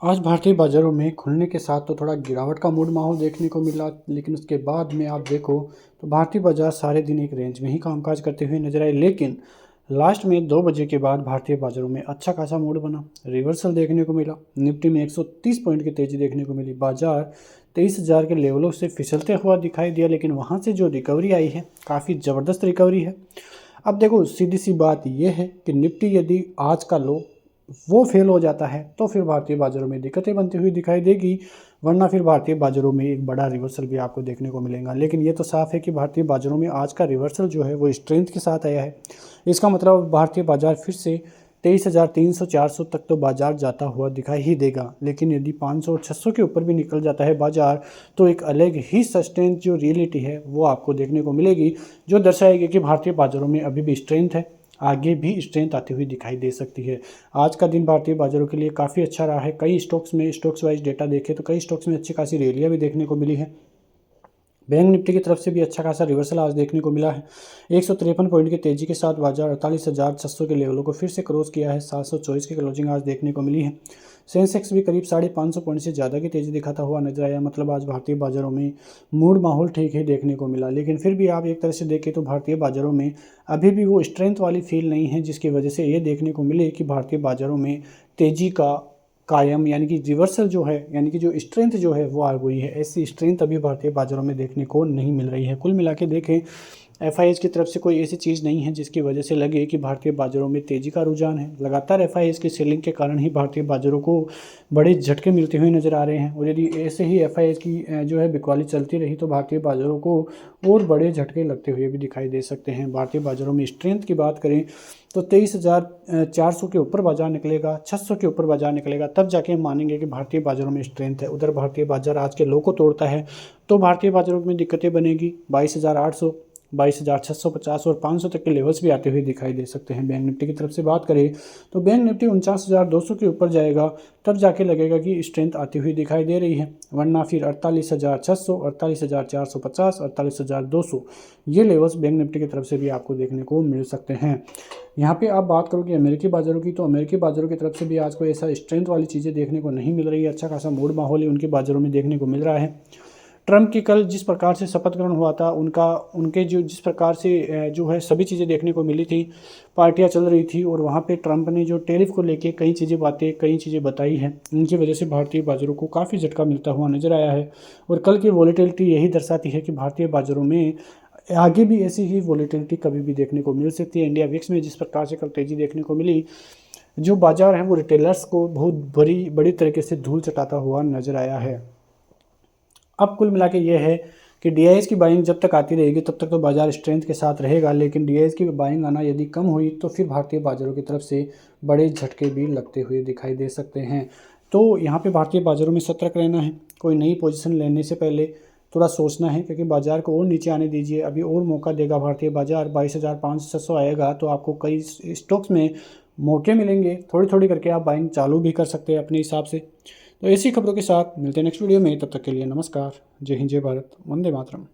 आज भारतीय बाज़ारों में खुलने के साथ तो थोड़ा गिरावट का मूड माहौल देखने को मिला, लेकिन उसके बाद में आप देखो तो भारतीय बाज़ार सारे दिन एक रेंज में ही कामकाज करते हुए नजर आए। लेकिन लास्ट में 2 बजे के बाद भारतीय बाज़ारों में अच्छा खासा मूड बना, रिवर्सल देखने को मिला। निफ्टी में 130 पॉइंट की तेज़ी देखने को मिली। बाजार 23,000 के लेवलों से फिसलते हुआ दिखाई दिया, लेकिन वहाँ से जो रिकवरी आई है काफ़ी ज़बरदस्त रिकवरी है। अब देखो सीधी सी बात यह है कि निफ्टी यदि आज का लो वो फेल हो जाता है तो फिर भारतीय बाज़ारों में दिक्कतें बनती हुई दिखाई देगी, वरना फिर भारतीय बाज़ारों में एक बड़ा रिवर्सल भी आपको देखने को मिलेगा। लेकिन ये तो साफ़ है कि भारतीय बाज़ारों में आज का रिवर्सल जो है वो स्ट्रेंथ के साथ आया है। इसका मतलब भारतीय बाज़ार फिर से 23,300 400 तक तो बाज़ार जाता हुआ दिखाई ही देगा। लेकिन यदि 500 और 600 के ऊपर भी निकल जाता है बाज़ार, तो एक अलग ही सस्टेन जो रियलिटी है वो आपको देखने को मिलेगी, जो दर्शाएगी कि भारतीय बाज़ारों में अभी भी स्ट्रेंथ है, आगे भी स्ट्रेंथ आती हुई दिखाई दे सकती है। आज का दिन भारतीय बाज़ारों के लिए काफ़ी अच्छा रहा है। कई स्टॉक्स में स्टॉक्स वाइज डेटा देखें तो कई स्टॉक्स में अच्छी खासी रैलियाँ भी देखने को मिली है। बैंक निफ्टी की तरफ से भी अच्छा खासा रिवर्सल आज देखने को मिला है। 153 पॉइंट की तेजी के साथ बाजार 48,600 के लेवलों को फिर से क्रॉस किया है। 724 की क्लोजिंग आज देखने को मिली है। सेंसेक्स भी करीब 550 पॉइंट से ज़्यादा की तेजी दिखाता हुआ नजर आया। मतलब आज भारतीय बाज़ारों में मूड माहौल ठीक ही देखने को मिला। लेकिन फिर भी आप एक तरह से देखें तो भारतीय बाज़ारों में अभी भी वो स्ट्रेंथ वाली फील नहीं है, जिसकी वजह से ये देखने को मिले कि भारतीय बाज़ारों में तेज़ी का कायम यानी कि रिवर्सल जो है, यानी कि जो स्ट्रेंथ जो है वो आ गई है। ऐसी स्ट्रेंथ अभी भारतीय बाज़ारों में देखने को नहीं मिल रही है। कुल मिला के देखें, एफआईएस की तरफ से कोई ऐसी चीज़ नहीं है जिसकी वजह से लगे कि भारतीय बाज़ारों में तेज़ी का रुझान है। लगातार एफआईएस की सेलिंग के कारण ही भारतीय बाज़ारों को बड़े झटके मिलते हुए नज़र आ रहे हैं, और यदि ऐसे ही एफआईएस की जो है बिकवाली चलती रही तो भारतीय बाज़ारों को और बड़े झटके लगते हुए भी दिखाई दे सकते हैं। भारतीय बाज़ारों में स्ट्रेंथ की बात करें तो 23,400 के ऊपर बाजार निकलेगा, 600 के ऊपर बाजार निकलेगा, तब जाके हम मानेंगे कि भारतीय बाज़ारों में स्ट्रेंथ है। उधर भारतीय बाज़ार आज के लो को तोड़ता है तो भारतीय बाज़ारों में दिक्कतें बनेगी। 22,800, 22,650 और 500 तक के लेवल्स भी आते हुए दिखाई दे सकते हैं। बैंक निफ्टी की तरफ से बात करें तो बैंक निफ्टी 49,200 के ऊपर जाएगा, तब जाके लगेगा कि स्ट्रेंथ आती हुई दिखाई दे रही है, वरना फिर 48,600, 48,450, 48,200 ये लेवल्स बैंक निफ्टी की तरफ से भी आपको देखने को मिल सकते हैं। यहाँ पे आप बात करोगे अमेरिकी बाज़ारों की, तो अमेरिकी बाज़ारों की तरफ से भी आज कोई ऐसा स्ट्रेंथ वाली चीज़ें देखने को नहीं मिल रही है। अच्छा खासा मूड माहौल ही उनके बाज़ारों में देखने को मिल रहा है। ट्रम्प की कल जिस प्रकार से शपथ ग्रहण हुआ था, उनके जो जिस प्रकार से जो है सभी चीज़ें देखने को मिली थी, पार्टियां चल रही थी, और वहाँ पे ट्रम्प ने जो टैरिफ को लेके कई चीज़ें बताई हैं, उनकी वजह से भारतीय बाज़ारों को काफ़ी झटका मिलता हुआ नजर आया है। और कल की वॉलेटिलिटी यही दर्शाती है कि भारतीय बाज़ारों में आगे भी ऐसी ही वॉलेटिलिटी कभी भी देखने को मिल सकती है। इंडिया विक्स में जिस प्रकार से कल तेज़ी देखने को मिली, जो बाजार है वो रिटेलर्स को बहुत बड़ी तरीके से धूल चटाता हुआ नजर आया है। अब कुल मिला के ये है कि डीआईएस की बाइंग जब तक आती रहेगी तब तक तो बाजार स्ट्रेंथ के साथ रहेगा, लेकिन डीआईएस की बाइंग आना यदि कम हुई तो फिर भारतीय बाज़ारों की तरफ से बड़े झटके भी लगते हुए दिखाई दे सकते हैं। तो यहाँ पे भारतीय बाज़ारों में सतर्क रहना है। कोई नई पोजीशन लेने से पहले थोड़ा सोचना है, क्योंकि बाजार को और नीचे आने दीजिए, अभी और मौका देगा भारतीय बाजार। 22,500 आएगा तो आपको कई स्टॉक्स में मौके मिलेंगे, थोड़ी थोड़ी करके आप बाइंग चालू भी कर सकते हैं अपने हिसाब से। तो ऐसी खबरों के साथ मिलते हैं नेक्स्ट वीडियो में, तब तक के लिए नमस्कार। जय हिंद, जय भारत, वंदे मातरम।